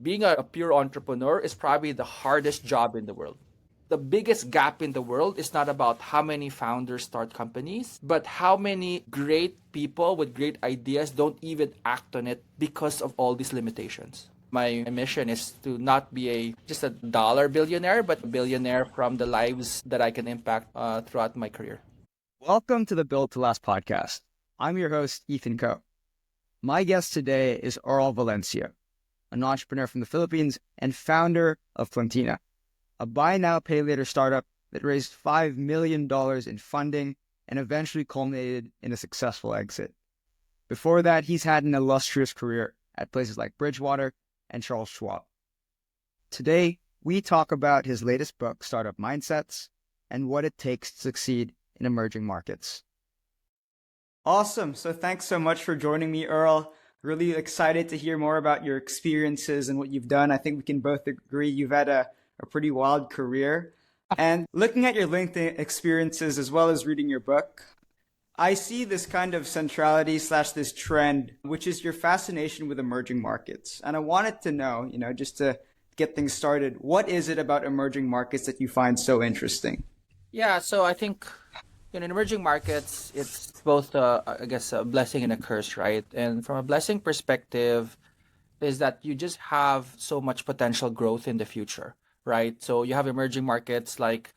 being a pure entrepreneur is probably the hardest job in the world. The biggest gap in the world is not about how many founders start companies, but how many great people with great ideas don't even act on it because of all these limitations. My mission is to not be just a dollar billionaire, but a billionaire from the lives that I can impact throughout my career. Welcome to the Build to Last podcast. I'm your host, Ethan Ko. My guest today is Earl Valencia, an entrepreneur from the Philippines and founder of Plentina, a buy now, pay later startup that raised $5 million in funding and eventually culminated in a successful exit. Before that, he's had an illustrious career at places like Bridgewater and Scwab. Today, we talk about his latest book, Startup Mindsets, and what it takes to succeed in emerging markets. Awesome. So thanks so much for joining me, Earl. Really excited to hear more about your experiences and what you've done. I think we can both agree you've had a pretty wild career. And looking at your LinkedIn experiences as well as reading your book, I see this kind of centrality / this trend, which is your fascination with emerging markets. And I wanted to know, just to get things started, what is it about emerging markets that you find so interesting? Yeah, so I think in emerging markets, it's both, a blessing and a curse, right? And from a blessing perspective, is that you just have so much potential growth in the future, right? So you have emerging markets like,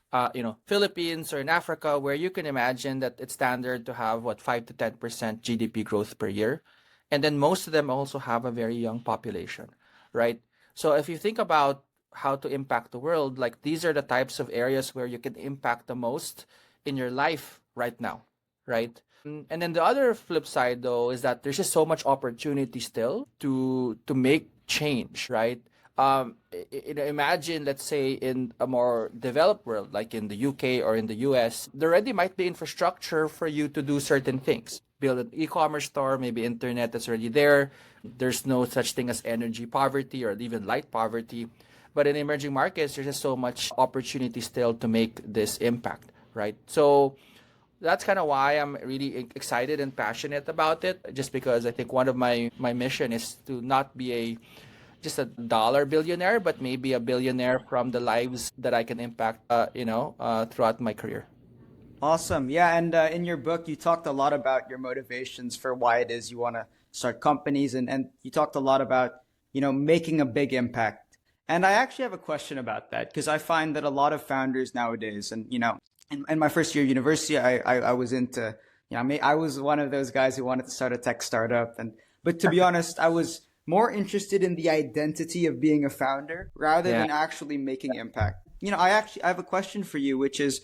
Philippines or in Africa, where you can imagine that it's standard to have 5 to 10% GDP growth per year. And then most of them also have a very young population, right? So if you think about how to impact the world, like these are the types of areas where you can impact the most in your life right now, right? And then the other flip side though is that there's just so much opportunity still to make change, right? Imagine, let's say, in a more developed world, like in the UK or in the US, there already might be infrastructure for you to do certain things. Build an e-commerce store, maybe internet that's already there. There's no such thing as energy poverty or even light poverty. But in emerging markets, there's just so much opportunity still to make this impact, right? So that's kind of why I'm really excited and passionate about it, just because I think one of my mission is to not be just a dollar billionaire, but maybe a billionaire from the lives that I can impact, throughout my career. Awesome. Yeah. And in your book, you talked a lot about your motivations for why it is you want to start companies. And you talked a lot about, making a big impact. And I actually have a question about that because I find that a lot of founders nowadays, and, in my first year of university, I was into, I was one of those guys who wanted to start a tech startup. But to be honest, I was more interested in the identity of being a founder rather than actually making impact. I have a question for you, which is,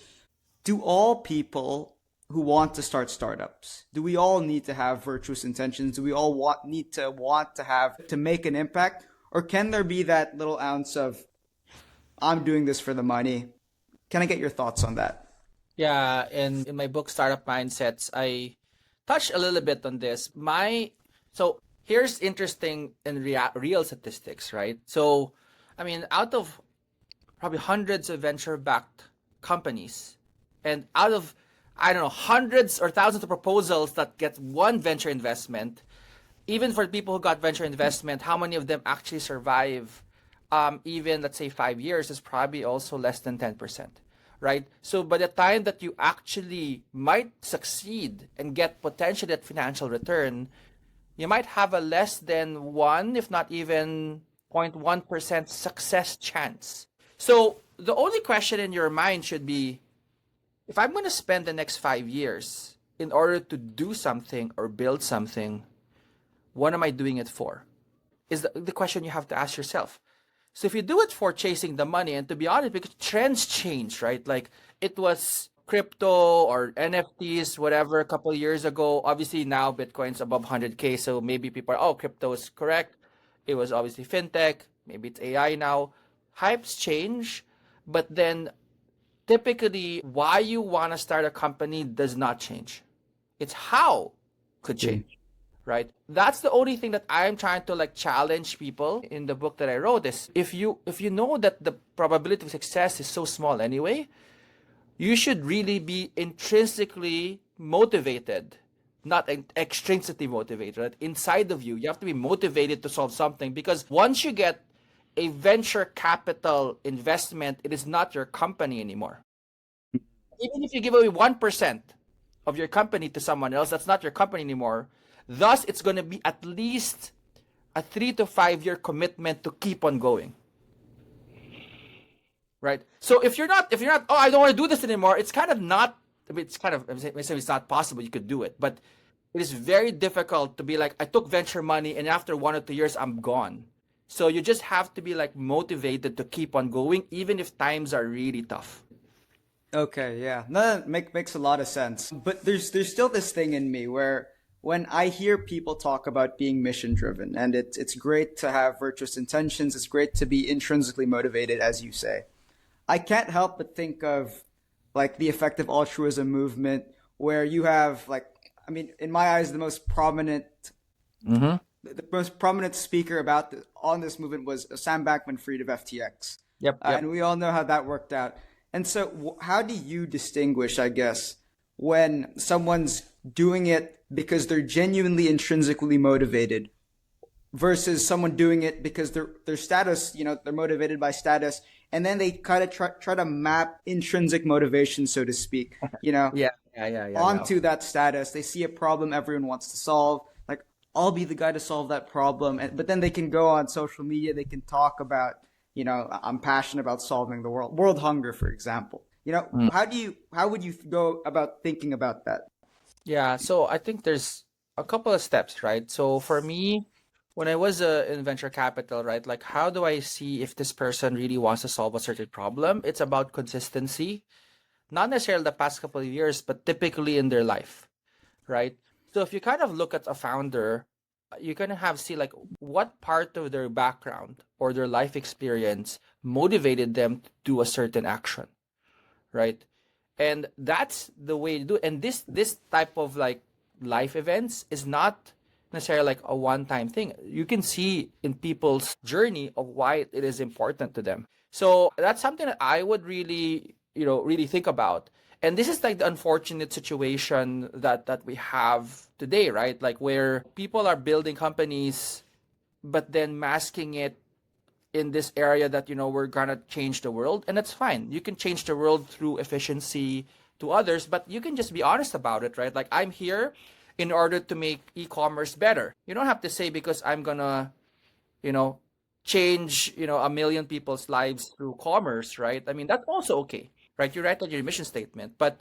do all people who want to start startups, do we all need to have virtuous intentions? Do we all need to have to make an impact? Or can there be that little ounce of, I'm doing this for the money? Can I get your thoughts on that? Yeah, and in my book, Startup Mindsets, I touched a little bit on this. So here's interesting and real statistics, right? So, out of probably hundreds of venture-backed companies, and out of, I don't know, hundreds or thousands of proposals that get one venture investment, even for people who got venture investment, how many of them actually survive, even, let's say, 5 years, is probably also less than 10%, right? So by the time that you actually might succeed and get potentially that financial return, you might have a less than 1, if not even 0.1% success chance. So the only question in your mind should be, if I'm going to spend the next 5 years in order to do something or build something, what am I doing it for? Is the question you have to ask yourself. So if you do it for chasing the money, and to be honest, because trends change, right? Like it was crypto or NFTs, whatever, a couple of years ago. Obviously now Bitcoin's above 100K. So maybe people are, crypto is correct. It was obviously fintech. Maybe it's AI now. Hypes change, but then typically why you want to start a company does not change. It's how could change. Right? That's the only thing that I'm trying to challenge people in the book that I wrote is if you know that the probability of success is so small anyway, you should really be intrinsically motivated, not extrinsically motivated, right? Inside of you. You have to be motivated to solve something because once you get a venture capital investment, it is not your company anymore. Even if you give away 1% of your company to someone else, that's not your company anymore. Thus, it's going to be at least a 3 to 5 year commitment to keep on going. Right? So if you're not, oh, I don't want to do this anymore, it's kind of not, I mean, it's not possible you could do it, but it is very difficult to be like, I took venture money and after 1 or 2 years, I'm gone. So you just have to be like motivated to keep on going, even if times are really tough. Okay, yeah. No, that makes a lot of sense. But there's still this thing in me where when I hear people talk about being mission driven, and it's great to have virtuous intentions, it's great to be intrinsically motivated, as you say. I can't help but think of like the effective altruism movement where you have like, I mean, in my eyes, Mm-hmm. the most prominent speaker about on this movement was Sam Bankman-Fried of FTX. Yep. And we all know how that worked out. And so how do you distinguish, I guess, when someone's doing it because they're genuinely intrinsically motivated versus someone doing it because their status, they're motivated by status, and then they kind of try to map intrinsic motivation, so to speak, Yeah. onto that status. They see a problem everyone wants to solve. Like, I'll be the guy to solve that problem. But then they can go on social media. They can talk about, I'm passionate about solving the world hunger, for example. How would you go about thinking about that? Yeah, so I think there's a couple of steps, right? So for me, when I was in venture capital, right, like how do I see if this person really wants to solve a certain problem? It's about consistency, not necessarily the past couple of years, but typically in their life, right? So if you kind of look at a founder, you kind of have see like what part of their background or their life experience motivated them to do a certain action, right? And that's the way to do it. And this type of like life events is not necessarily like a one-time thing. You can see in people's journey of why it is important to them. So that's something that I would really, really think about. And this is like the unfortunate situation that we have today, right? Like where people are building companies, but then masking it in this area that, we're gonna change the world. And that's fine. You can change the world through efficiency to others, but you can just be honest about it, right? Like I'm here in order to make e-commerce better. You don't have to say because I'm gonna, change, a million people's lives through commerce, right? I mean, that's also okay, right? You write on your mission statement, but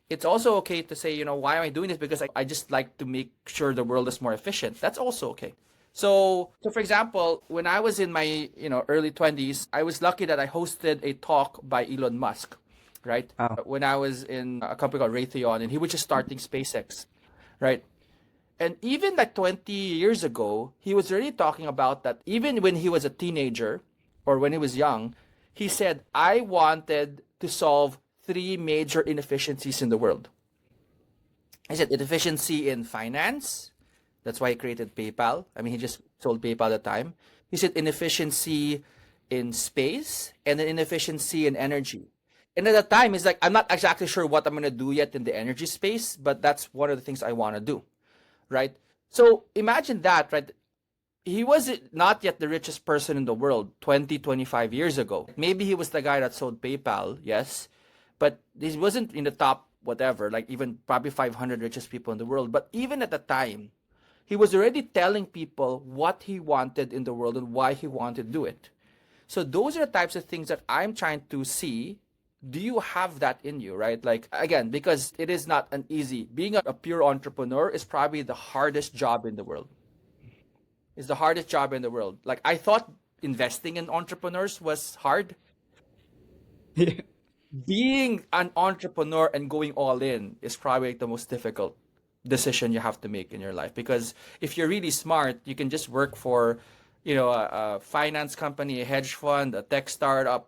it's also okay to say, why am I doing this? Because I just like to make sure the world is more efficient. That's also okay. So for example, when I was in my, early 20s, I was lucky that I hosted a talk by Elon Musk, right? Oh. When I was in a company called Raytheon, and he was just starting SpaceX, right? And even like 20 years ago, he was already talking about that even when he was a teenager or when he was young, he said, I wanted to solve 3 major inefficiencies in the world. He said inefficiency in finance. That's why he created PayPal. I mean, he just sold PayPal at the time. He said inefficiency in space and an inefficiency in energy. And at the time, he's like, I'm not exactly sure what I'm going to do yet in the energy space, but that's one of the things I want to do. Right? So imagine that, right? He was not yet the richest person in the world 20, 25 years ago. Maybe he was the guy that sold PayPal, yes, but he wasn't in the top whatever, like even probably 500 richest people in the world. But even at the time, he was already telling people what he wanted in the world and why he wanted to do it. So those are the types of things that I'm trying to see. Do you have that in you, right? Like, again, because it is not an easy, being a pure entrepreneur is probably the hardest job in the world. It's the hardest job in the world. Like, I thought investing in entrepreneurs was hard. Yeah. Being an entrepreneur and going all in is probably the most difficult decision you have to make in your life. Because if you're really smart, you can just work for, a finance company, a hedge fund, a tech startup.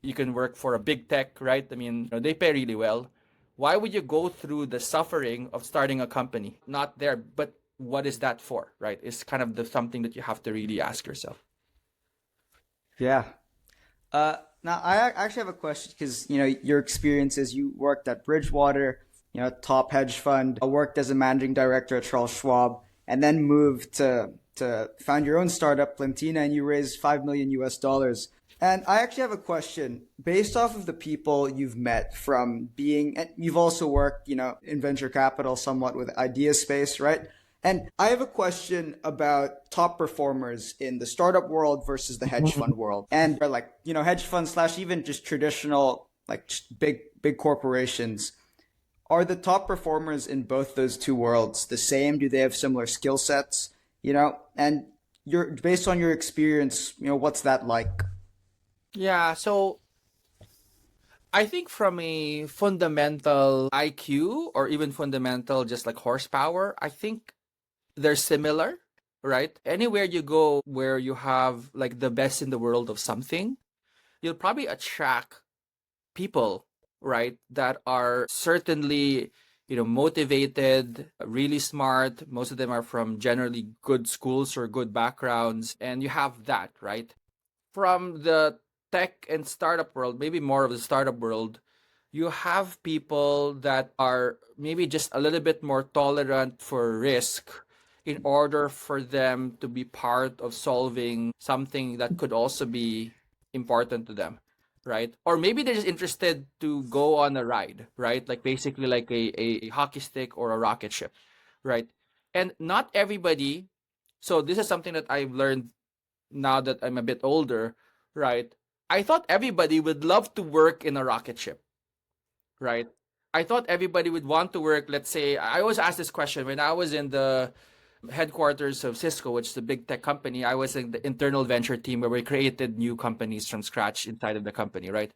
You can work for a big tech, right? I mean, they pay really well. Why would you go through the suffering of starting a company? Not there, but what is that for, right? It's kind of something that you have to really ask yourself. Yeah. Now, I actually have a question because, your experiences, you worked at Bridgewater, top hedge fund, worked as a managing director at Charles Schwab. and then moved to found your own startup, Plentina, and you raised $5 million. And I actually have a question based off of the people you've met from being, and you've also worked, in venture capital somewhat with idea space, right? And I have a question about top performers in the startup world versus the hedge fund world. And like, hedge funds slash even just traditional, like just big corporations. Are the top performers in both those two worlds the same? Do they have similar skill sets? And based on your experience, what's that like? Yeah, so I think from a fundamental IQ or even fundamental just like horsepower, I think they're similar, right? Anywhere you go where you have like the best in the world of something, you'll probably attract people, right, that are certainly, motivated, really smart. Most of them are from generally good schools or good backgrounds. And you have that, right? From the tech and startup world, maybe more of the startup world, you have people that are maybe just a little bit more tolerant for risk in order for them to be part of solving something that could also be important to them, right? Or maybe they're just interested to go on a ride, right? Like basically like a hockey stick or a rocket ship, right? And not everybody, so this is something that I've learned now that I'm a bit older, right? I thought everybody would love to work in a rocket ship, right? I thought everybody would want to work, let's say, I always ask this question when I was in the headquarters of Cisco, which is a big tech company. I was in the internal venture team where we created new companies from scratch inside of the company, right?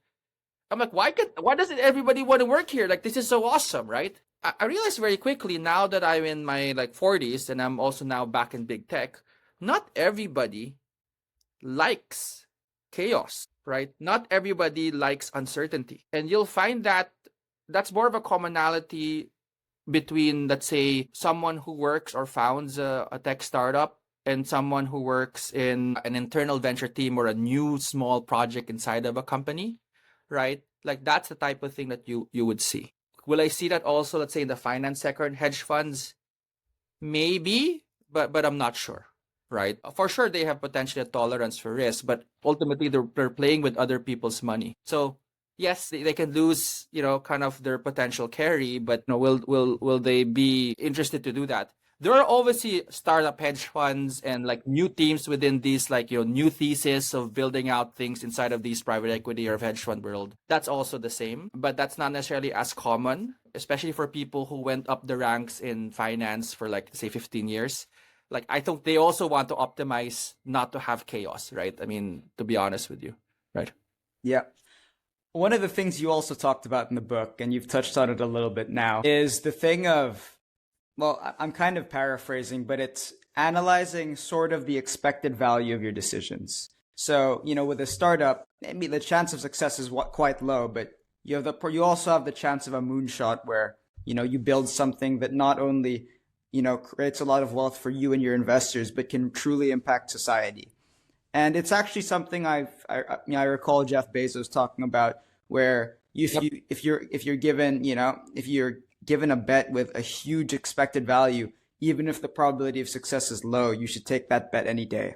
I'm like, why doesn't everybody want to work here? Like, this is so awesome, right? I realized very quickly now that I'm in my like 40s and I'm also now back in big tech, not everybody likes chaos, right? Not everybody likes uncertainty. And you'll find that that's more of a commonality between, let's say, someone who works or founds a tech startup and someone who works in an internal venture team or a new small project inside of a company, right? Like that's the type of thing that you would see. Will I see that also, let's say, in the finance sector and hedge funds? Maybe, but I'm not sure, right? For sure, they have potentially a tolerance for risk, but ultimately they're playing with other people's money. So yes, they can lose, kind of their potential carry, but will they be interested to do that? There are obviously startup hedge funds and like new teams within these like new thesis of building out things inside of these private equity or hedge fund world. That's also the same, but that's not necessarily as common, especially for people who went up the ranks in finance for like say 15 years. Like I think they also want to optimize not to have chaos, right? I mean, to be honest with you, right? Yeah. One of the things you also talked about in the book, and you've touched on it a little bit now, is the thing of, well, I'm kind of paraphrasing, but it's analyzing sort of the expected value of your decisions. So, with a startup, maybe the chance of success is quite low, but you also have the chance of a moonshot where, you build something that not only, creates a lot of wealth for you and your investors, but can truly impact society. And it's actually something I recall Jeff Bezos talking about, where if you're given a bet with a huge expected value, even if the probability of success is low, you should take that bet any day.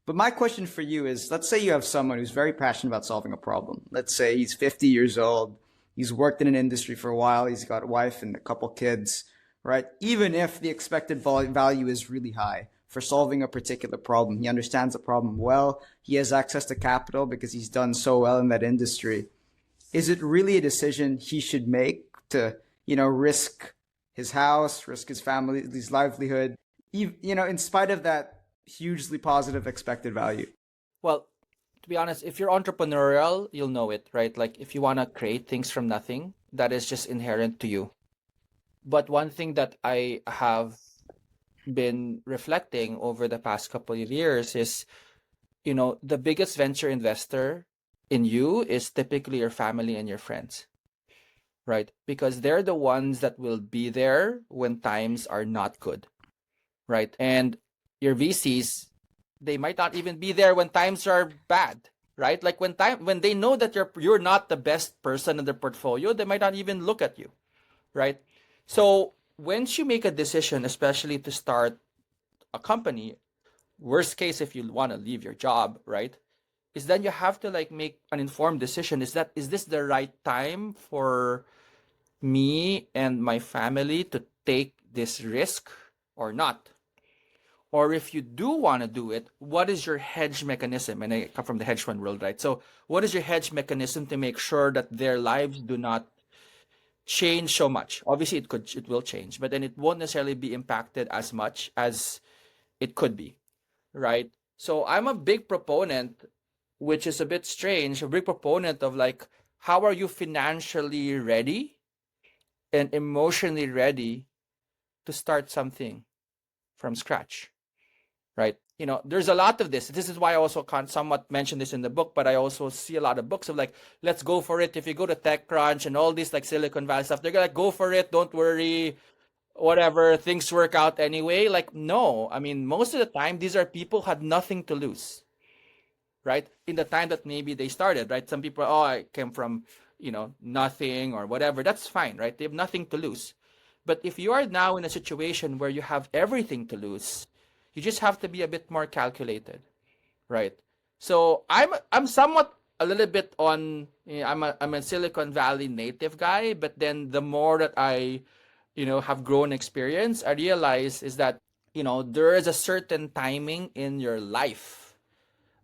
But my question for you is, let's say you have someone who's very passionate about solving a problem. Let's say he's 50 years old, he's worked in an industry for a while, he's got a wife and a couple kids, right? Even if the expected value is really high for solving a particular problem, he understands the problem well, he has access to capital because he's done so well in that industry. Is it really a decision he should make to, risk his house, risk his family's livelihood, in spite of that hugely positive expected value? Well, to be honest, if you're entrepreneurial, you'll know it, right? Like if you want to create things from nothing, that is just inherent to you. But one thing that I have been reflecting over the past couple of years is, the biggest venture investor in you is typically your family and your friends, right? Because they're the ones that will be there when times are not good, right? And your VCs, they might not even be there when times are bad, right? Like when they know that you're not the best person in their portfolio, they might not even look at you, right? So once you make a decision, especially to start a company, worst case if you want to leave your job, right? Is then you have to like make an informed decision. Is this the right time for me and my family to take this risk or not? Or if you do want to do it, what is your hedge mechanism? And I come from the hedge fund world, right? So what is your hedge mechanism to make sure that their lives do not change so much? Obviously it will change, but then it won't necessarily be impacted as much as it could be, right? So I'm a big proponent, which is a bit strange, a big proponent of like, how are you financially ready and emotionally ready to start something from scratch, right? There's a lot of this. This is why I also can't somewhat mention this in the book, but I also see a lot of books of like, let's go for it. If you go to TechCrunch and all these like Silicon Valley stuff, they're gonna go for it. Don't worry, whatever, things work out anyway. Like, no, I mean, most of the time, these are people who had nothing to lose, right? In the time that maybe they started, right? Some people, oh, I came from, nothing or whatever. That's fine, right? They have nothing to lose. But if you are now in a situation where you have everything to lose, you just have to be a bit more calculated, right? So I'm somewhat a little bit on. I'm a Silicon Valley native guy, but then the more that I have grown experience, I realize is that there is a certain timing in your life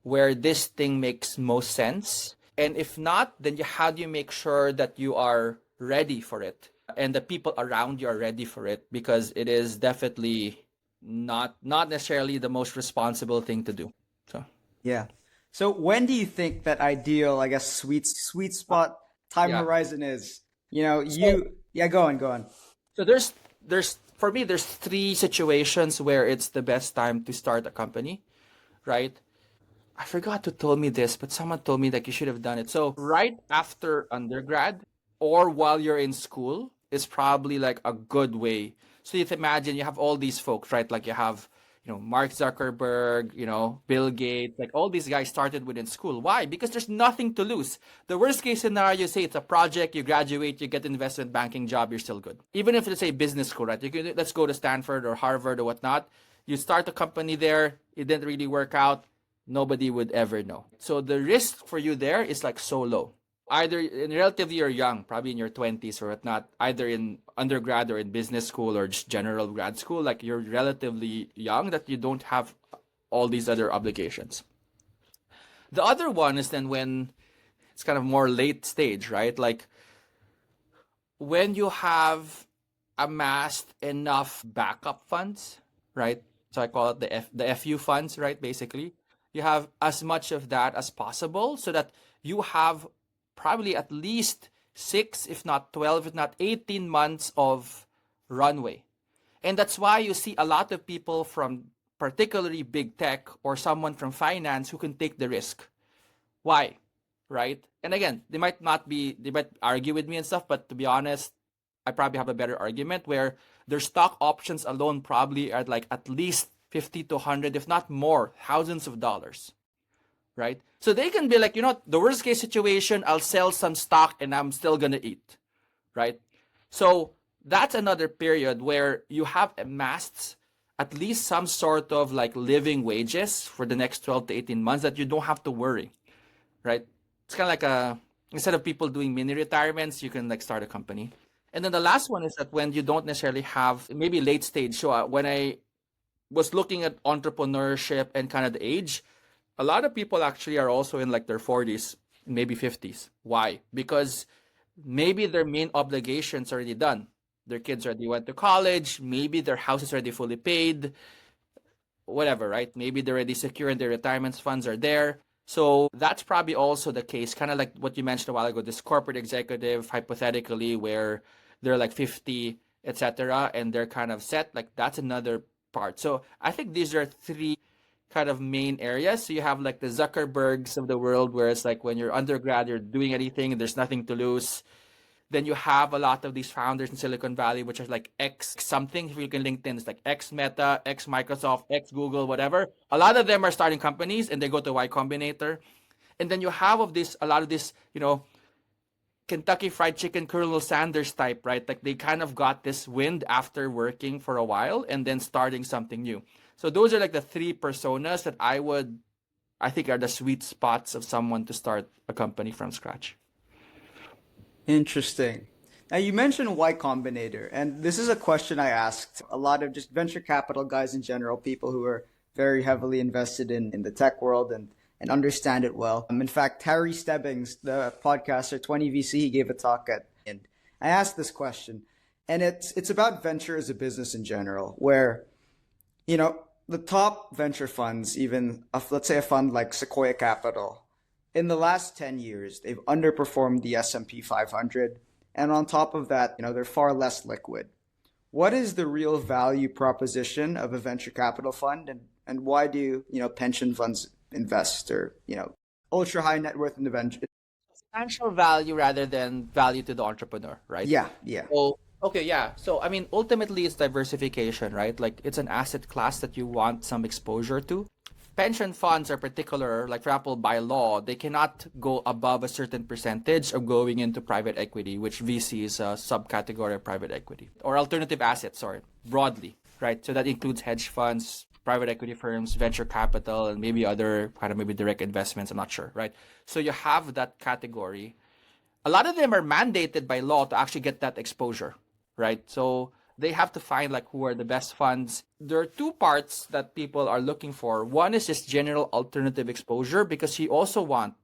where this thing makes most sense. And if not, then how do you make sure that you are ready for it and the people around you are ready for it? Because it is definitely not necessarily the most responsible thing to do. So Yeah. So when do you think that ideal, I guess, sweet spot time yeah. horizon is? So Yeah, go on. so there's for me there's three situations where it's the best time to start a company, right? I forgot who told me this, but someone told me that you should have done it. So right after undergrad or while you're in school is probably like a good way. So you imagine you have all these folks, right? Like you have, Mark Zuckerberg, Bill Gates, like all these guys started within school. Why? Because there's nothing to lose. The worst case scenario, you say it's a project, you graduate, you get an investment banking job, you're still good. Even if it's a business school, right? Let's go to Stanford or Harvard or whatnot. You start a company there, it didn't really work out, nobody would ever know. So the risk for you there is like so low. Either in relatively you're young, probably in your 20s or whatnot, either in undergrad or in business school or just general grad school, like you're relatively young that you don't have all these other obligations. The other one is then when it's kind of more late stage, right? Like when you have amassed enough backup funds, right? So I call it the FU funds, right? Basically, you have as much of that as possible so that you have probably at least 6, if not 12, if not 18 months of runway. And that's why you see a lot of people from particularly big tech or someone from finance who can take the risk. Why? Right? And again, they might argue with me and stuff, but to be honest, I probably have a better argument where their stock options alone probably are like at least 50 to 100, if not more, thousands of dollars. Right? So they can be like, the worst case situation, I'll sell some stock and I'm still going to eat. Right? So that's another period where you have amassed at least some sort of like living wages for the next 12 to 18 months that you don't have to worry. Right? It's kind of like instead of people doing mini retirements, you can like start a company. And then the last one is that when you don't necessarily have maybe late stage. So when I was looking at entrepreneurship and kind of the age, a lot of people actually are also in like their 40s, maybe 50s. Why? Because maybe their main obligations are already done. Their kids already went to college. Maybe their house is already fully paid. Whatever, right? Maybe they're already secure and their retirement funds are there. So that's probably also the case, kind of like what you mentioned a while ago, this corporate executive, hypothetically, where they're like 50, etc., and they're kind of set. Like that's another part. So I think these are three kind of main areas. So you have like the Zuckerbergs of the world, where it's like when you're undergrad, you're doing anything, there's nothing to lose. Then you have a lot of these founders in Silicon Valley, which are like X something. If you look in LinkedIn, it's like X Meta, X Microsoft, X Google, whatever. A lot of them are starting companies and they go to Y Combinator. And then you have a lot of this, Kentucky Fried Chicken Colonel Sanders type, right? Like they kind of got this wind after working for a while and then starting something new. So those are like the three personas that I think are the sweet spots of someone to start a company from scratch. Interesting. Now you mentioned Y Combinator, and this is a question I asked a lot of just venture capital guys in general, people who are very heavily invested in the tech world and understand it well. In fact, Harry Stebbings, the podcaster 20VC, he gave a talk at, and I asked this question, and it's about venture as a business in general, where the top venture funds, even let's say a fund like Sequoia Capital, in the last 10 years, they've underperformed the S&P 500. And on top of that, they're far less liquid. What is the real value proposition of a venture capital fund, and why do, pension funds invest, or, ultra high net worth individuals? Financial value rather than value to the entrepreneur, right? Yeah, yeah. So, okay, yeah. So, I mean, ultimately, it's diversification, right? Like, it's an asset class that you want some exposure to. Pension funds are particular, like, for example, by law, they cannot go above a certain percentage of going into private equity, which VC is a subcategory of private equity, or alternative assets, sorry, broadly, right? So that includes hedge funds, private equity firms, venture capital, and maybe other kind of maybe direct investments. I'm not sure, right? So you have that category. A lot of them are mandated by law to actually get that exposure, right? So they have to find like who are the best funds. There are two parts that people are looking for. One is just general alternative exposure, because you also want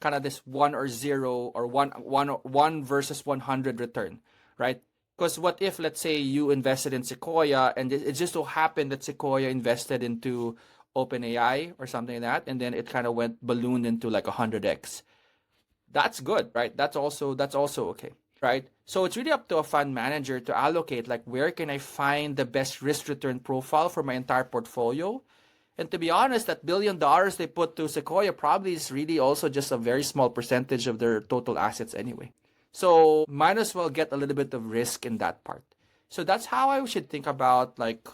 kind of this 1 or 0 or one versus 100 return, right? Because what if, let's say, you invested in Sequoia and it just so happened that Sequoia invested into OpenAI or something like that, and then it kind of went ballooned into like 100x. That's good, right? That's also okay, right? So it's really up to a fund manager to allocate like where can I find the best risk return profile for my entire portfolio. And to be honest, that $1 billion they put to Sequoia probably is really also just a very small percentage of their total assets anyway. So might as well get a little bit of risk in that part. So that's how I should think about like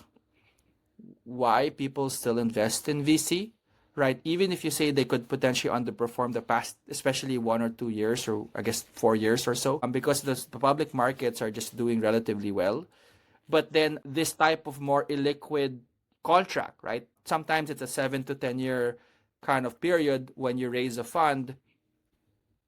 why people still invest in VC, right? Even if you say they could potentially underperform the past, especially 1 or 2 years, or I guess 4 years or so, because the public markets are just doing relatively well. But then this type of more illiquid contract, right? Sometimes it's a 7 to 10 year kind of period when you raise a fund.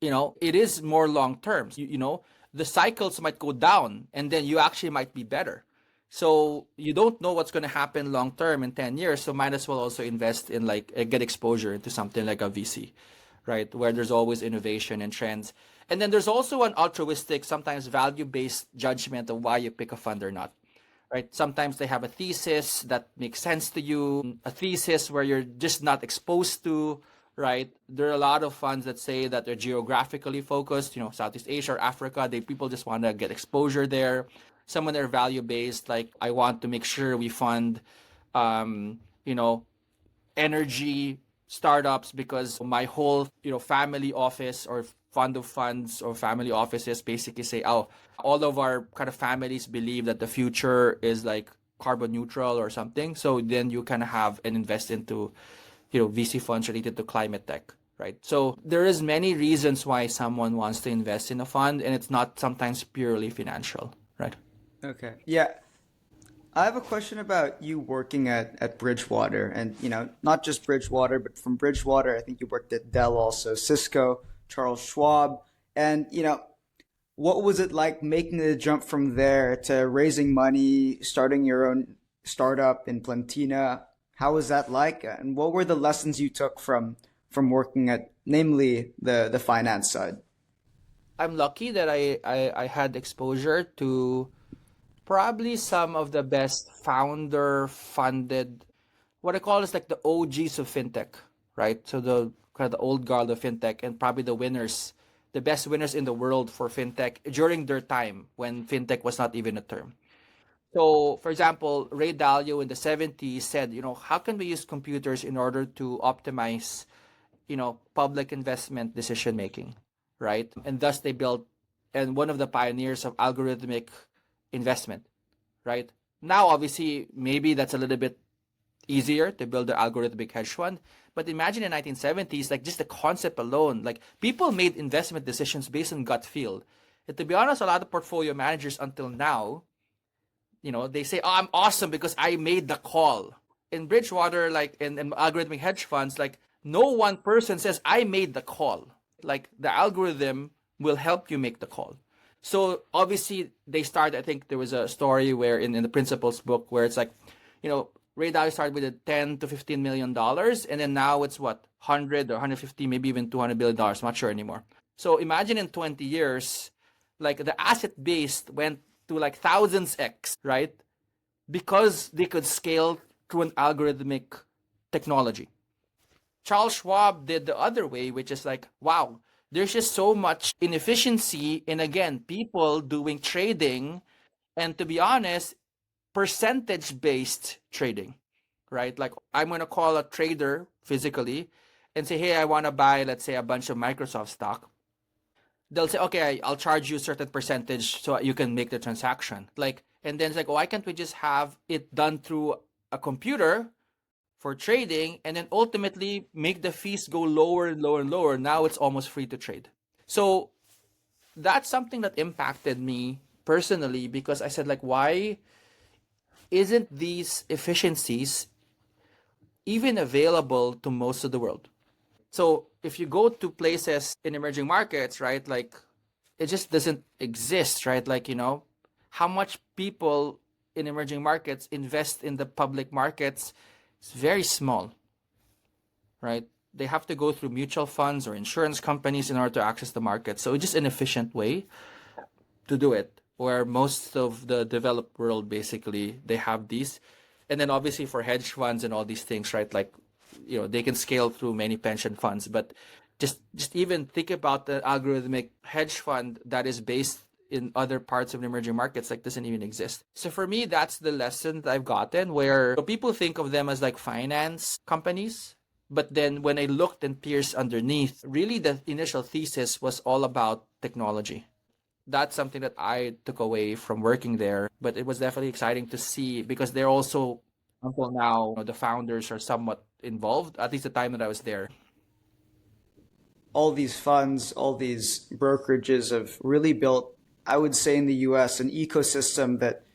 It is more long term. The cycles might go down and then you actually might be better. So you don't know what's going to happen long term in 10 years. So might as well also invest in like get exposure into something like a VC, right? Where there's always innovation and trends. And then there's also an altruistic, sometimes value-based judgment of why you pick a fund or not, right? Sometimes they have a thesis that makes sense to you, a thesis where you're just not exposed to, right? There are a lot of funds that say that they're geographically focused, Southeast Asia or Africa. People just want to get exposure there. Some of them are value-based, like I want to make sure we fund, um, you know, energy startups because my whole family office or fund of funds or family offices basically say, oh, all of our kind of families believe that the future is like carbon neutral or something. So then you kind of have and invest into VC funds related to climate tech, right? So there is many reasons why someone wants to invest in a fund, and it's not sometimes purely financial, right? Okay. Yeah. I have a question about you working at Bridgewater, and not just Bridgewater, but from Bridgewater, I think you worked at Dell also, Cisco, Charles Schwab, and what was it like making the jump from there to raising money, starting your own startup in Plentina? How was that like, and what were the lessons you took from working at, namely the finance side? I'm lucky that I had exposure to probably some of the best founder funded, what I call is like the OGs of fintech, right? So the kind of the old guard of fintech, and probably the winners, the best winners in the world for fintech during their time when fintech was not even a term. So, for example, Ray Dalio in the 70s said, how can we use computers in order to optimize, public investment decision making, right? And thus they built, and one of the pioneers of algorithmic investment, right? Now, obviously, maybe that's a little bit easier to build the algorithmic hedge fund. But imagine in the 1970s, like just the concept alone, like people made investment decisions based on gut feel. And to be honest, a lot of portfolio managers until now, they say, oh, I'm awesome because I made the call. in Bridgewater, like in algorithmic hedge funds, like no one person says, I made the call. Like the algorithm will help you make the call. So obviously they start, I think there was a story where in the principles book where it's like, Ray Dalio started with a 10 to $15 million, and then now it's what, 100 or 150, maybe even $200 billion. I'm not sure anymore. So imagine in 20 years, like the asset base went to like thousands X, right? Because they could scale through an algorithmic technology. Charles Schwab did the other way, which is like, wow, there's just so much inefficiency. And again, people doing trading, and to be honest, percentage based trading, right? Like I'm going to call a trader physically and say, hey, I want to buy, let's say, a bunch of Microsoft stock. They'll say, okay, I'll charge you a certain percentage so you can make the transaction. Like, and then it's like, why can't we just have it done through a computer for trading and then ultimately make the fees go lower and lower and lower? Now it's almost free to trade. So that's something that impacted me personally, because I said, like, why isn't these efficiencies even available to most of the world? So if you go to places in emerging markets, right, like it just doesn't exist, right? Like, how much people in emerging markets invest in the public markets? It's very small, right? They have to go through mutual funds or insurance companies in order to access the market. So it's just an efficient way to do it, where most of the developed world, basically, they have these. And then obviously for hedge funds and all these things, right? Like, they can scale through many pension funds, but just even think about the algorithmic hedge fund that is based in other parts of the emerging markets, like doesn't even exist. So for me, that's the lesson that I've gotten, where people think of them as like finance companies. But then when I looked and pierced underneath, really the initial thesis was all about technology. That's something that I took away from working there. But it was definitely exciting to see, because they're also, until now, the founders are somewhat involved, at least the time that I was there. All these funds, all these brokerages have really built, I would say in the US, an ecosystem that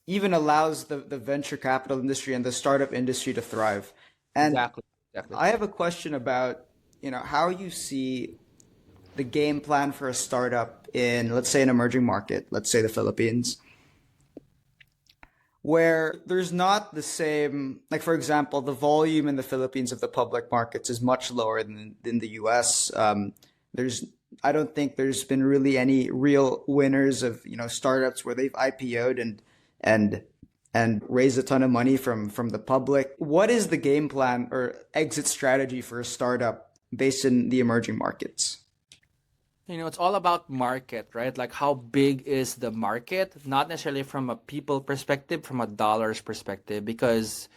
even allows the venture capital industry and the startup industry to thrive. And Exactly. Exactly. I have a question about, how you see the game plan for a startup in, let's say, an emerging market, let's say the Philippines, where there's not the same, like, for example, the volume in the Philippines of the public markets is much lower than in the US. There's, I don't think there's been really any real winners of, startups where they've IPO'd and raised a ton of money from the public. What is the game plan or exit strategy for a startup based in the emerging markets? It's all about market, right? Like how big is the market? Not necessarily from a people perspective, from a dollars perspective, because,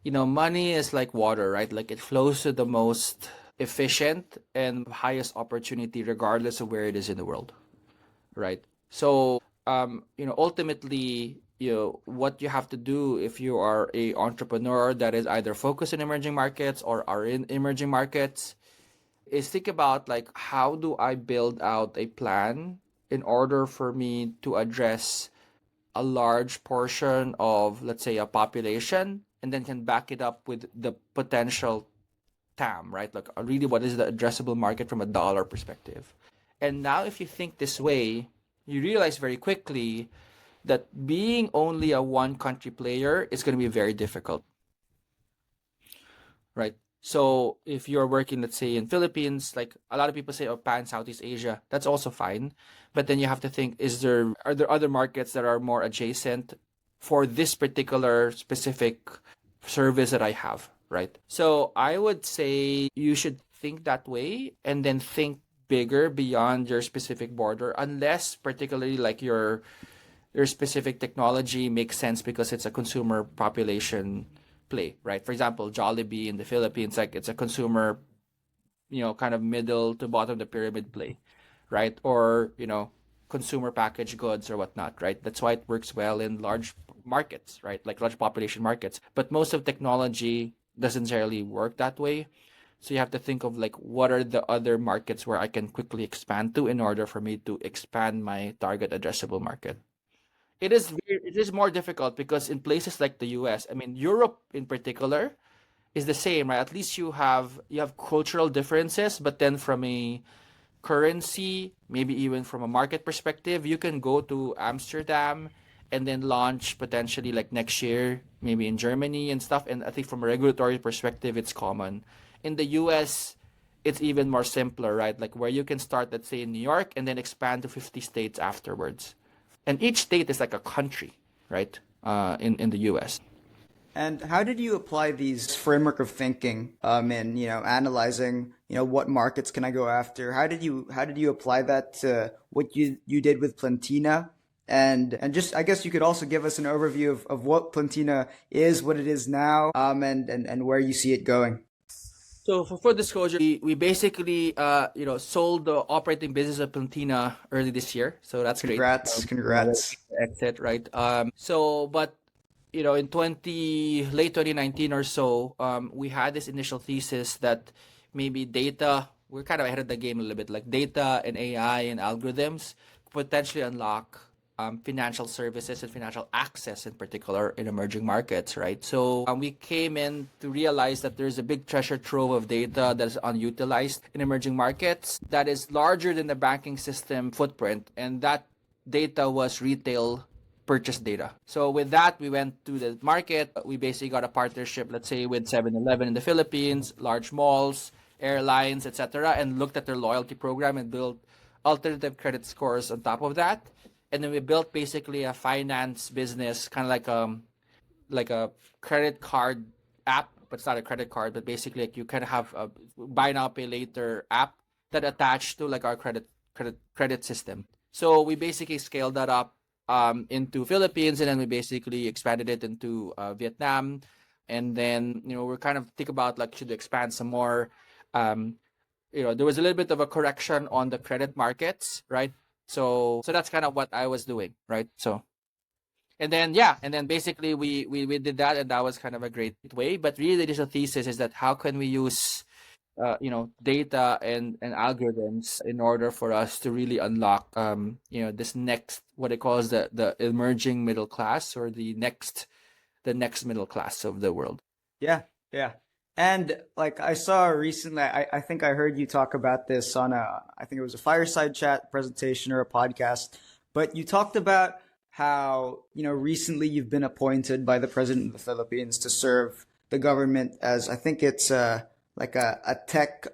money is like water, right? Like it flows to the most efficient and highest opportunity, regardless of where it is in the world, right? So, ultimately, what you have to do if you are a entrepreneur that is either focused in emerging markets or are in emerging markets is think about, like, how do I build out a plan in order for me to address a large portion of, let's say, a population, and then can back it up with the potential TAM, right? Like, really, what is the addressable market from a dollar perspective? And now, if you think this way, you realize very quickly that being only a one country player is going to be very difficult, right? So if you're working, let's say, in Philippines, like a lot of people say, oh, pan Southeast Asia, that's also fine. But then you have to think, are there other markets that are more adjacent for this particular specific service that I have, right? So I would say you should think that way and then think bigger beyond your specific border, unless particularly like your specific technology makes sense because it's a consumer population play, right? For example, Jollibee in the Philippines, like it's a consumer, kind of middle to bottom of the pyramid play, right? Or, consumer packaged goods or whatnot, right? That's why it works well in large markets, right? Like large population markets. But most of technology doesn't necessarily work that way. So you have to think of like, what are the other markets where I can quickly expand to in order for me to expand my target addressable market? it is more difficult because in places like the US, I mean Europe in particular is the same, right? At least you have cultural differences, but then from a currency, maybe even from a market perspective, you can go to Amsterdam and then launch potentially like next year, maybe in Germany and stuff. And I think from a regulatory perspective, it's common. In the US, it's even more simpler, right? Like where you can start, let's say in New York, and then expand to 50 states afterwards. And each state is like a country, right? In the US. And how did you apply these framework of thinking in analyzing what markets can I go after? How did you apply that to what you did with Plentina? And just I guess you could also give us an overview of what Plentina is, what it is now, and where you see it going. So for full disclosure, we basically sold the operating business of Plentina early this year. So that's great. Congrats, congrats. Exit, right? So but in late 2019 or so, we had this initial thesis that maybe data, we're kind of ahead of the game a little bit, like data and AI and algorithms potentially unlock financial services and financial access in particular in emerging markets, right? So we came in to realize that there's a big treasure trove of data that is unutilized in emerging markets that is larger than the banking system footprint, and that data was retail purchase data. So with that, we went to the market. We basically got a partnership, let's say, with 7-Eleven in the Philippines, large malls, airlines, etc., and looked at their loyalty program and built alternative credit scores on top of that. And then we built basically a finance business, kind of like a credit card app, but it's not a credit card, but basically like you kind of have a buy now pay later app that attached to like our credit system. So we basically scaled that up into Philippines, and then we basically expanded it into Vietnam, and then we're kind of think about like should we expand some more. There was a little bit of a correction on the credit markets, right? So that's kind of what I was doing, right? So and then basically we did that, and that was kind of a great way. But really, the initial thesis is that how can we use data and algorithms in order for us to really unlock this next what it calls the emerging middle class, or the next middle class of the world. Yeah, yeah. And like I saw recently, I think I heard you talk about this on I think it was a fireside chat presentation or a podcast, but you talked about how, recently you've been appointed by the president of the Philippines to serve the government as, I think it's like a tech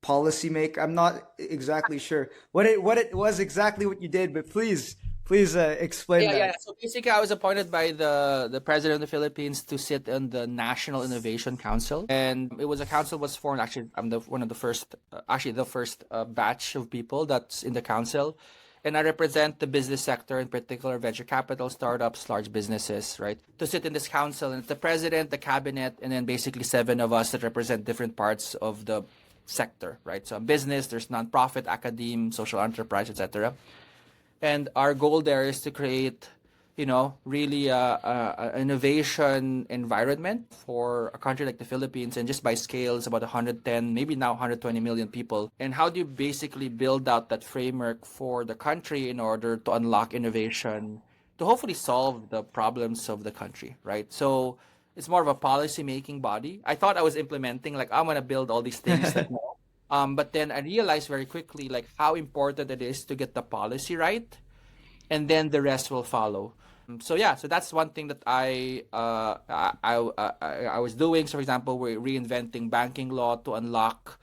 policymaker. I'm not exactly sure what it was exactly what you did, but please explain that. Yeah. So basically, I was appointed by the president of the Philippines to sit on the National Innovation Council, and it was a council was formed. Actually, I'm one of the first, the first batch of people that's in the council, and I represent the business sector, in particular venture capital, startups, large businesses, right? To sit in this council, and it's the president, the cabinet, and then basically 7 of us that represent different parts of the sector, right? So business, there's nonprofit, academe, social enterprise, etc. And our goal there is to create, really a innovation environment for a country like the Philippines. And just by scale, it's about 110, maybe now 120 million people. And how do you basically build out that framework for the country in order to unlock innovation, to hopefully solve the problems of the country, right? So it's more of a policy making body. I thought I was implementing, like, I'm going to build all these things that but then I realized very quickly like how important it is to get the policy right, and then the rest will follow. So that's one thing that I was doing. So for example, we're reinventing banking law to unlock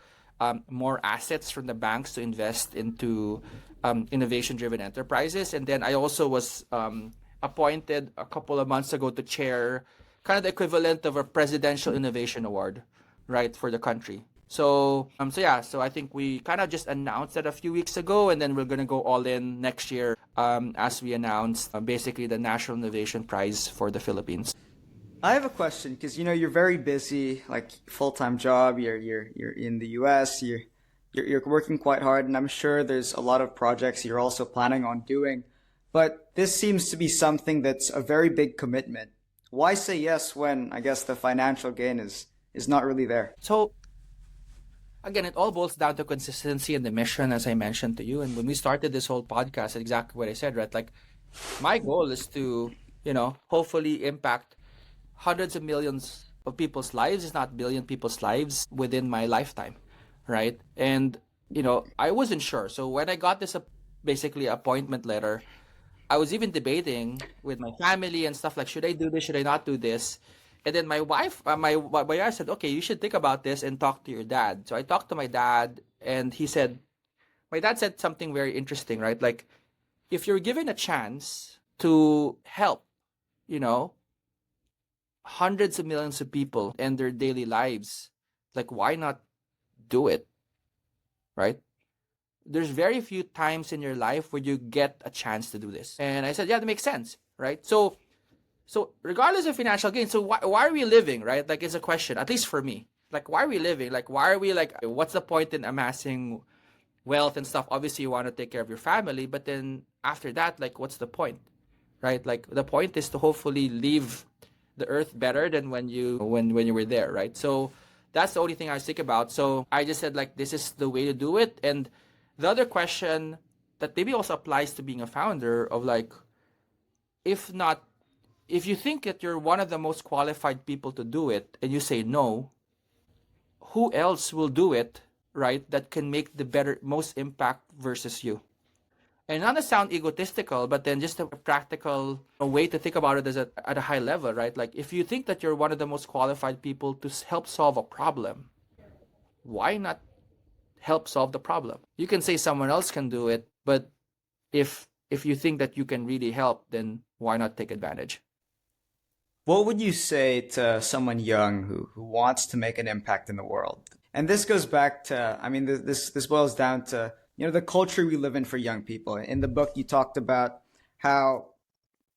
more assets from the banks to invest into innovation-driven enterprises. And then I also was appointed a couple of months ago to chair kind of the equivalent of a presidential innovation award, right, for the country. So I think we kind of just announced that a few weeks ago, and then we're gonna go all in next year as we announced basically the National Innovation Prize for the Philippines. I have a question because you're very busy, like full-time job. You're in the U.S. You're working quite hard, and I'm sure there's a lot of projects you're also planning on doing. But this seems to be something that's a very big commitment. Why say yes when I guess the financial gain is not really there? So again, it all boils down to consistency and the mission, as I mentioned to you. And when we started this whole podcast, exactly what I said, right? Like, My goal is to, hopefully impact hundreds of millions of people's lives, if not billion people's lives within my lifetime, right? And I wasn't sure. So when I got this basically appointment letter, I was even debating with my family and stuff like, should I do this? Should I not do this? And then my wife said, okay, you should think about this and talk to your dad. So I talked to my dad, and my dad said something very interesting, right? Like, if you're given a chance to help, you know, hundreds of millions of people and their daily lives, like, why not do it, right? There's very few times in your life where you get a chance to do this. And I said, yeah, that makes sense, right? So regardless of financial gain, so why are we living, right? Like, it's a question, at least for me. Like, why are we living? Like, why are we like, what's the point in amassing wealth and stuff? Obviously, you want to take care of your family, but then after that, like, what's the point, right? Like, the point is to hopefully leave the earth better than when you were there, right? So that's the only thing I was thinking about. So I just said, like, this is the way to do it. And the other question that maybe also applies to being a founder of, like, if not, if you think that you're one of the most qualified people to do it and you say no, who else will do it, right? That can make the better, most impact versus you. And not to sound egotistical, but then just a practical way to think about it is at a high level, right? Like, if you think that you're one of the most qualified people to help solve a problem, why not help solve the problem? You can say someone else can do it, but if you think that you can really help, then why not take advantage? What would you say to someone young who wants to make an impact in the world? And this goes back to, I mean, this boils down to, the culture we live in for young people. In the book, you talked about how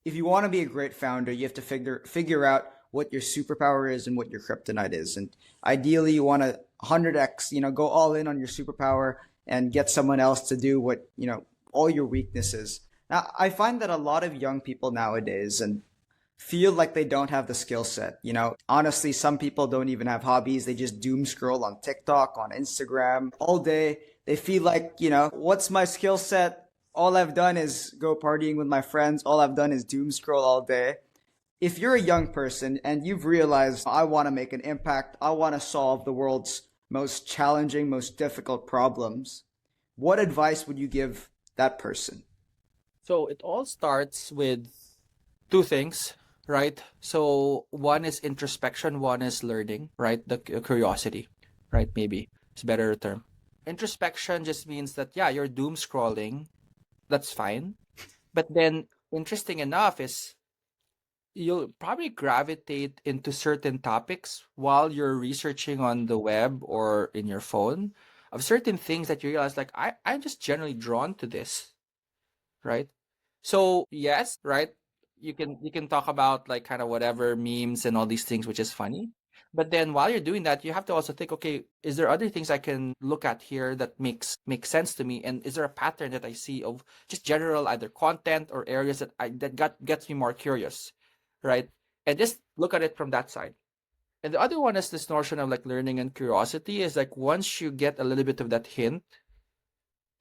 if you want to be a great founder, you have to figure out what your superpower is and what your kryptonite is. And ideally, you want to 100x, go all in on your superpower and get someone else to do what, all your weaknesses. Now, I find that a lot of young people nowadays and feel like they don't have the skill set. Honestly, some people don't even have hobbies. They just doom scroll on TikTok, on Instagram all day. They feel like, what's my skill set? All I've done is go partying with my friends. All I've done is doom scroll all day. If you're a young person and you've realized, I want to make an impact, I want to solve the world's most challenging, most difficult problems, what advice would you give that person? So it all starts with two things, right? So one is introspection, one is learning, right? The curiosity, right? Maybe it's a better term. Introspection just means that, yeah, you're doom scrolling. That's fine. But then, interesting enough, is you'll probably gravitate into certain topics while you're researching on the web or in your phone of certain things that you realize, like, I'm just generally drawn to this, right? So yes, right, you can talk about, like, kind of whatever memes and all these things, which is funny. But then while you're doing that, you have to also think, okay, is there other things I can look at here that makes sense to me? And is there a pattern that I see of just general either content or areas that gets me more curious, right? And just look at it from that side. And the other one is this notion of, like, learning and curiosity is, like, once you get a little bit of that hint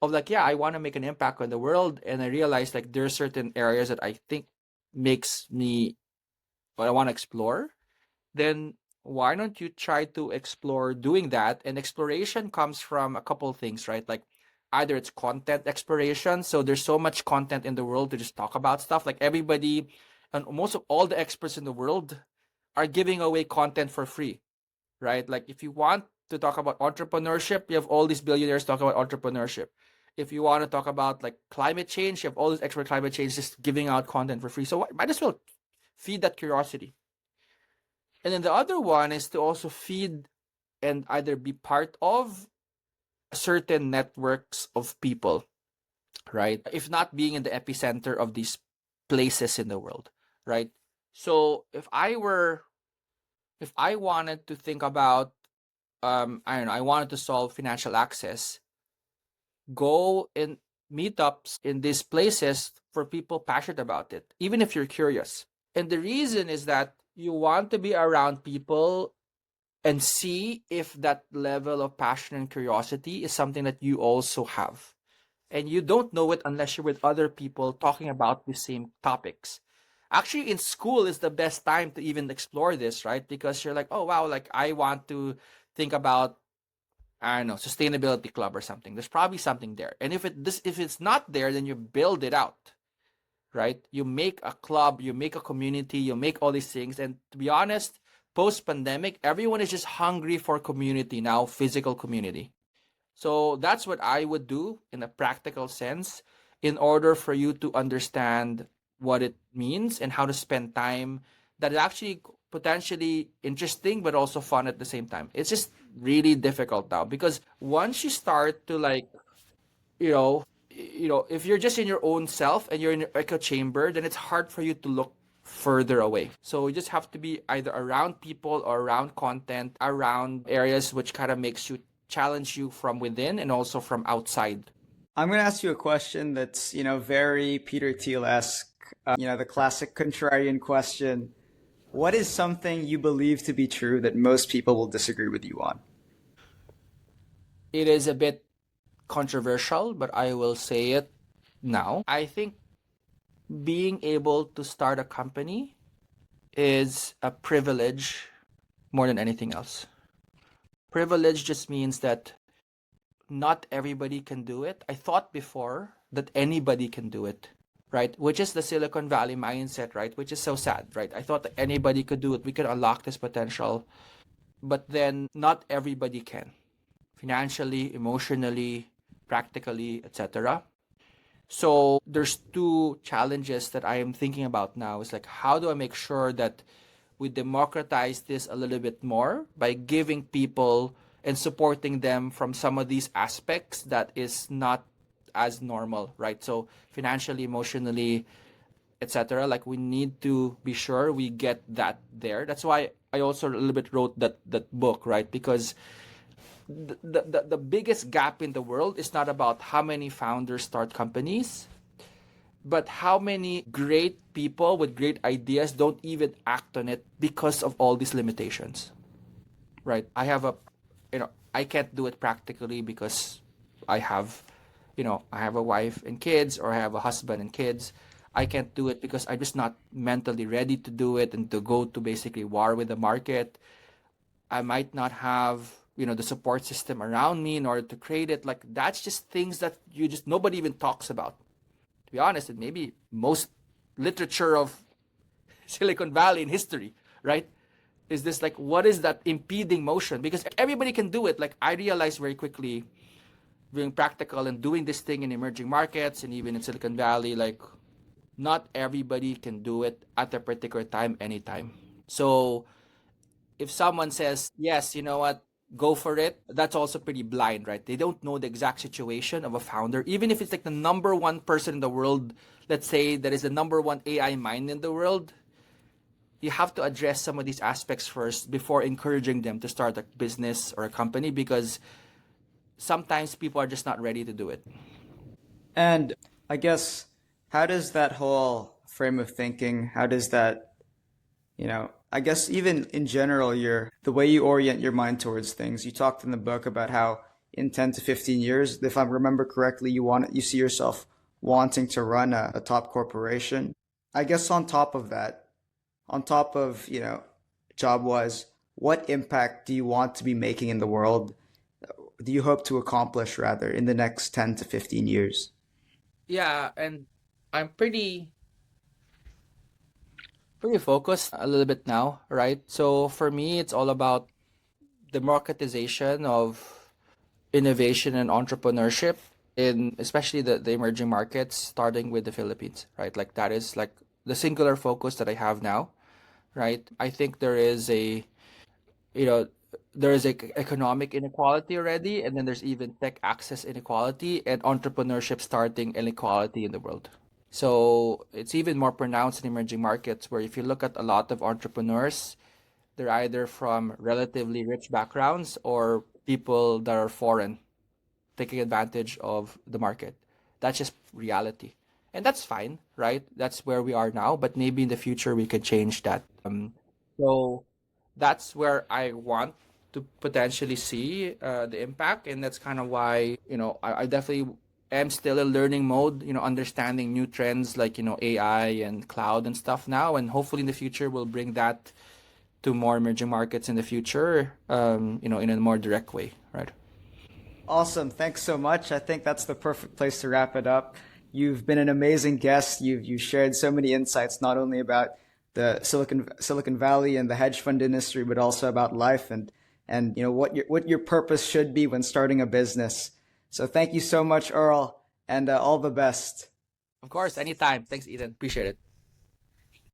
of, like, yeah, I want to make an impact on the world, and I realize, like, there are certain areas that I think makes me what I want to explore, then why don't you try to explore doing that? And exploration comes from a couple of things, right? Like, either it's content exploration, so there's so much content in the world to just talk about stuff. Like, everybody and most of all the experts in the world are giving away content for free, right? Like, if you want to talk about entrepreneurship, you have all these billionaires talk about entrepreneurship. If you want to talk about, like, climate change, you have all these expert climate change just giving out content for free. So might as well feed that curiosity. And then the other one is to also feed and either be part of certain networks of people, right? If not being in the epicenter of these places in the world, right? So if I wanted to think about, I don't know, I wanted to solve financial access, go in meetups in these places for people passionate about it, even if you're curious. And the reason is that you want to be around people and see if that level of passion and curiosity is something that you also have. and you don't know it unless you're with other people talking about the same topics. Actually, in school is the best time to even explore this, right? Because you're like, oh wow, like I want to think about, I don't know, sustainability club or something. There's probably something there. And if it's not there, then you build it out, right? You make a club, you make a community, you make all these things. And to be honest, post pandemic, everyone is just hungry for community now, physical community. So that's what I would do in a practical sense in order for you to understand what it means and how to spend time that is actually potentially interesting but also fun at the same time. It's just really difficult now because once you start to like, if you're just in your own self and you're in your echo chamber, then it's hard for you to look further away. So you just have to be either around people or around content, around areas which kind of makes you challenge you from within and also from outside. I'm going to ask you a question that's, very Peter Thiel-esque, the classic contrarian question. What is something you believe to be true that most people will disagree with you on? It is a bit controversial, but I will say it now. I think being able to start a company is a privilege more than anything else. Privilege just means that not everybody can do it. I thought before that anybody can do it, right? Which is the Silicon Valley mindset, right? Which is so sad, right? I thought that anybody could do it. We could unlock this potential. But then not everybody can. Financially, emotionally, practically, etc. So there's two challenges that I am thinking about now. It's like, how do I make sure that we democratize this a little bit more by giving people and supporting them from some of these aspects that is not as normal, right? So financially, emotionally, etc. Like we need to be sure we get that there. That's why I also a little bit wrote that book, right? Because the biggest gap in the world is not about how many founders start companies, but how many great people with great ideas don't even act on it because of all these limitations, right? I can't do it practically because I have, I have a wife and kids, or I have a husband and kids. I can't do it because I'm just not mentally ready to do it and to go to basically war with the market. I might not have, the support system around me in order to create it. Like that's just things that nobody even talks about. To be honest, it may be most literature of Silicon Valley in history, right? Is this like, what is that impeding motion? Because everybody can do it. Like I realized very quickly, being practical and doing this thing in emerging markets and even in Silicon Valley, like not everybody can do it at a particular time, anytime. So if someone says, yes, you know what, go for it, that's also pretty blind, right? They don't know the exact situation of a founder. Even if it's like the number one person in the world, let's say that is the number one AI mind in the world, you have to address some of these aspects first before encouraging them to start a business or a company, because sometimes people are just not ready to do it. And I guess, how does that whole frame of thinking, how does that, I guess even in general, the way you orient your mind towards things, you talked in the book about how in 10 to 15 years, if I remember correctly, you see yourself wanting to run a top corporation. I guess on top of, job wise, what impact do you want to be making in the world? Do you hope to accomplish rather in the next 10 to 15 years? Yeah, and I'm pretty focused a little bit now, right? So for me, it's all about democratization of innovation and entrepreneurship in especially the emerging markets, starting with the Philippines, right? Like that is like the singular focus that I have now, right? I think you know, there is a economic inequality already, and then there's even tech access inequality and entrepreneurship starting inequality in the world. So it's even more pronounced in emerging markets, where if you look at a lot of entrepreneurs, they're either from relatively rich backgrounds or people that are foreign taking advantage of the market. That's just reality. And that's fine, right? That's where we are now, but maybe in the future we could change that. So that's where I want to potentially see the impact. And that's kind of why, I definitely am still in learning mode, understanding new trends like, AI and cloud and stuff now. And hopefully in the future, we'll bring that to more emerging markets in the future, in a more direct way, right? Awesome. Thanks so much. I think that's the perfect place to wrap it up. You've been an amazing guest. You've shared so many insights, not only about the Silicon Valley and the hedge fund industry, but also about life and what your purpose should be when starting a business. So thank you so much, Earl, and all the best. Of course, anytime. Thanks, Ethan. Appreciate it.